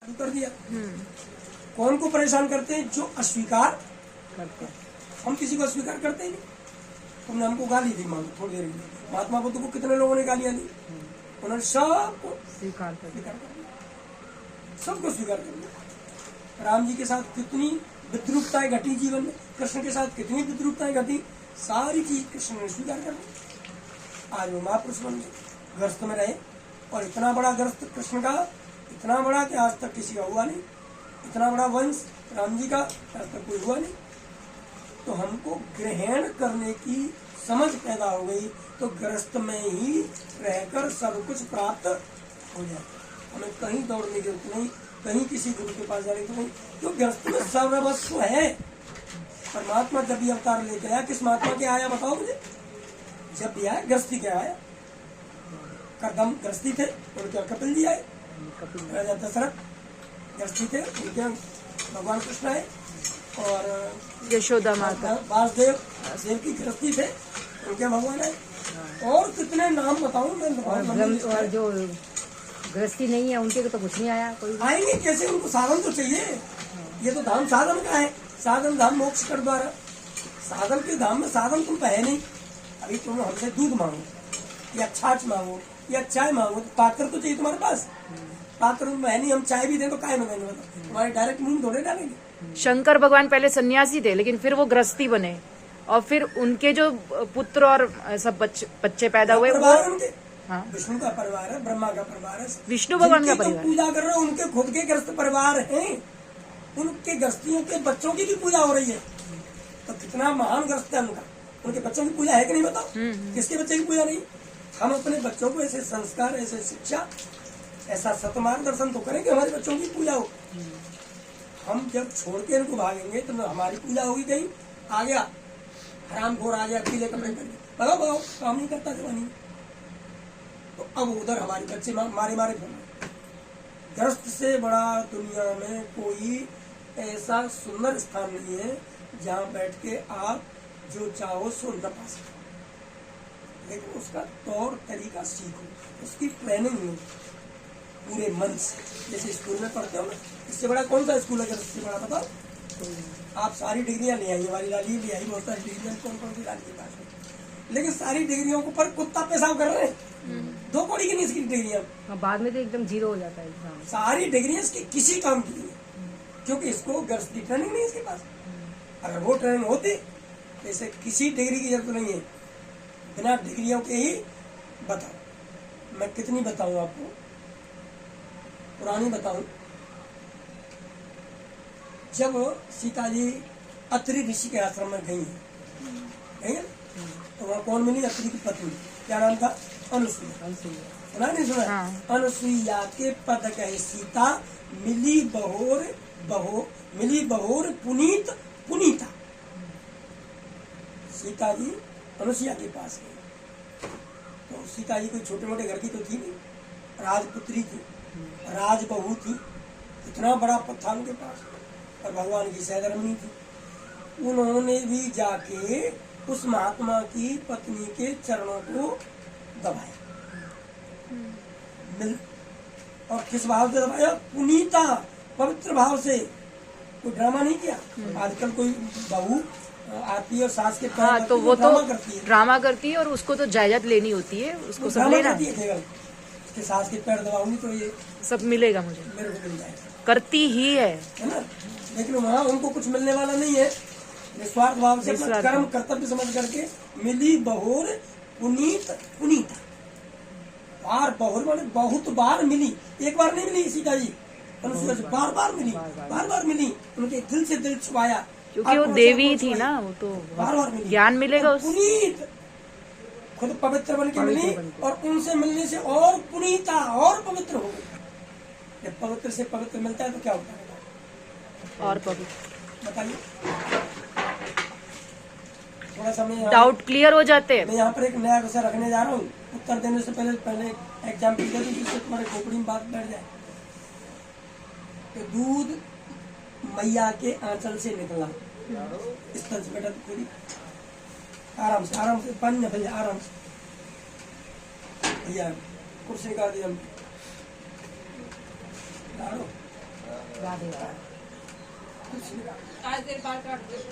शुरू कर दिया। कौन को परेशान करते हैं? जो अस्वीकार करते हैं। हम किसी को अस्वीकार करते ही नहीं। तुमने हमको गाली दी, मान थोड़ी देर के लिए, महात्मा बुद्ध को कितने लोगों ने गालियां दी, उन्होंने सबको स्वीकार कर दिया, सबको स्वीकार कर दिया। राम जी के साथ कितनी विद्रूपताएं घटी जीवन में, कृष्ण के साथ कितनी विद्रूपताएं घटी, सारी चीज कृष्ण ने स्वीकार कर दी। आज वो महापुरुष बन गए, ग्रस्त में रहे, और इतना बड़ा ग्रस्त कृष्ण का, इतना बड़ा कि आज तक किसी का हुआ नहीं, इतना बड़ा वंश राम जी का आज तक कोई हुआ नहीं। तो हमको ग्रहण करने की समझ पैदा हो गई, तो ग्रस्त में ही रहकर सब कुछ प्राप्त हो जाए। हमें कहीं दौड़ने की जरूरत नहीं, कहीं किसी गुरु के पास जाने की नहीं, तो ग्रस्त में सर्वस्व है। परमात्मा जब भी अवतार लेके आया, किस महात्मा के आया बताओ मुझे? जब भी आया गृहस्थी के आया। कदम गृहस्थी थे, उनके कपिल जी आए, राजा दशरथ गृहस्थी थे, उनके भगवान कृष्ण आए, और यशोदा माता, वासुदेव देव की गृहस्थी थे, उनके भगवान आए। और कितने नाम बताऊं मैं? और जो गृहस्थी नहीं है उनके तो कुछ नहीं आया। कोई आएंगे कैसे? उनको साधन तो चाहिए। ये तो धाम साधन का है, साधन धाम मोक्ष कर द्वारा। साधन के धाम में साधन तुम है नहीं। अभी तुम हमसे दूध मांगो या छाछ मांगो या चाय मांगो, तो पात्र तो चाहिए तुम्हारे पास। पात्र है नहीं, हम चाय भी दें तो काय में देंगे बताओ? तुम्हारे डायरेक्ट मुंह थोड़े डालेंगे। शंकर भगवान पहले सन्यासी थे, लेकिन फिर वो गृहस्थी बने, और फिर उनके जो पुत्र और सब बच्चे पैदा हुए वो हाँ, विष्णु का परिवार है, ब्रह्मा का परिवार है, विष्णु भगवान का परिवार। पूजा कर रहे हो, उनके खुद के ग्रस्त परिवार हैं, उनके ग्रस्तियों के बच्चों की भी पूजा हो रही है। तो कितना महान ग्रस्त है उनका, उनके बच्चों की पूजा है कि नहीं बताओ? किसके बच्चे की पूजा नहीं? हम अपने बच्चों को ऐसे संस्कार, ऐसे शिक्षा, ऐसा सतमार्गदर्शन तो करें कि हमारे बच्चों की पूजा हो। हम जब छोड़ के इनको भागेंगे तो हमारी पूजा होगी कहीं? आ गया हरामखोर, आ गया पीले कपड़े पहन के, भगाओ भगाओ, काम नहीं करता जवानी। तो अब उधर हमारे बच्चे मारे मारे फिर। ग्रस्त से बड़ा दुनिया में कोई ऐसा सुंदर स्थान नहीं है जहाँ बैठ के आप जो चाहो सो न पा सको, लेकिन उसका तौर तरीका सीखो, उसकी ट्रेनिंग लो पूरे मन से। जैसे स्कूल में पढ़ते हो ना, इससे बड़ा कौन सा स्कूल है ग्रस्त से बड़ा बताओ? आप सारी डिग्रियां ले आई, हमारी लाली ले आई, बहुत सारी डिग्रियां कौन कौन सी लाली के पास है, लेकिन सारी डिग्रियों के ऊपर कुत्ता पेशाब कर रहे हैं। 2 कौड़ी की नहीं इसकी डिग्रियां, बाद में तो एकदम जीरो हो जाता है एग्जाम। सारी डिग्रियां इसकी किसी काम की नहीं, क्योंकि इसको गर्ल्स की ट्रेनिंग नहीं इसके पास। अगर वो ट्रेनिंग होती तो इसे किसी डिग्री की जरूरत नहीं है, बिना डिग्रियों के ही। बताओ, मैं कितनी बताऊं आपको, पुरानी बताऊं। जब सीता जी अत्रि ऋषि के आश्रम में गई है, तो वहाँ कौन मिली? अत्रि की पत्नी, क्या नाम था? अनुसुईया। सुना नहीं सुना? हाँ। अनुसुईया के पद कहे सीता, मिली बहोर पुनीत पुनीता। सीता जी अनुसुईया के पास गई, तो सीता जी कोई छोटे मोटे घर की तो थी नहीं, राजपुत्री थी, राजबहू थी, इतना बड़ा पद था उनके पास, और भगवान की सहधर्मिणी थी। उन्होंने भी जाके उस महात्मा की पत्नी के चरणों को दबाया, और किस भाव से दबाया? पुनीता, पवित्र भाव से। कोई ड्रामा नहीं किया। आजकल कोई बहू आती है और सास के पैर, हाँ, तो वो तो ड्रामा करती है, और उसको तो जायदाद लेनी होती है, उसको सब लेना है। उसके सास के पैर दबाऊंगी तो ये सब मिलेगा, मुझे मेरे को मिल जाएगा, करती ही है ना। लेकिन वहाँ उनको कुछ मिलने वाला नहीं है, निस्वार्थ भाव से अपना कर्म कर्तव्य समझ करके मिली बहोर पुनीत पुनीता। बार बहोर माने बहुत बार मिली, एक बार नहीं मिली सीता जी, अनुसुईया से बार बार मिली, बार बार मिली, उनके दिल से दिल छुपाया, क्योंकि वो देवी थी ना, वो तो बार बार मिली, ज्ञान मिलेगा। पुनीत, खुद पवित्र बन के मिली, और उनसे मिलने से और पुनीता, और पवित्र हो गई। जब पवित्र से पवित्र मिलता है तो क्या होता है? और पवित्र। बताइए, थोड़ा सा डाउट क्लियर हो जाते हैं। मैं यहाँ पर एक नया विषय रखने जा रहा हूँ, उत्तर देने से पहले एग्जाम्पल दे दूँ जिससे तुम्हारे खोपड़ी में बात बैठ जाए। तो दूध मैया के आंचल से निकला, इस तरह से बेटा थोड़ी आराम से पानी न भैया, आराम से भैया, कुर्सी निकाल दिया, राधे राधे। तुलसी राम। आज देर बाल काट दो।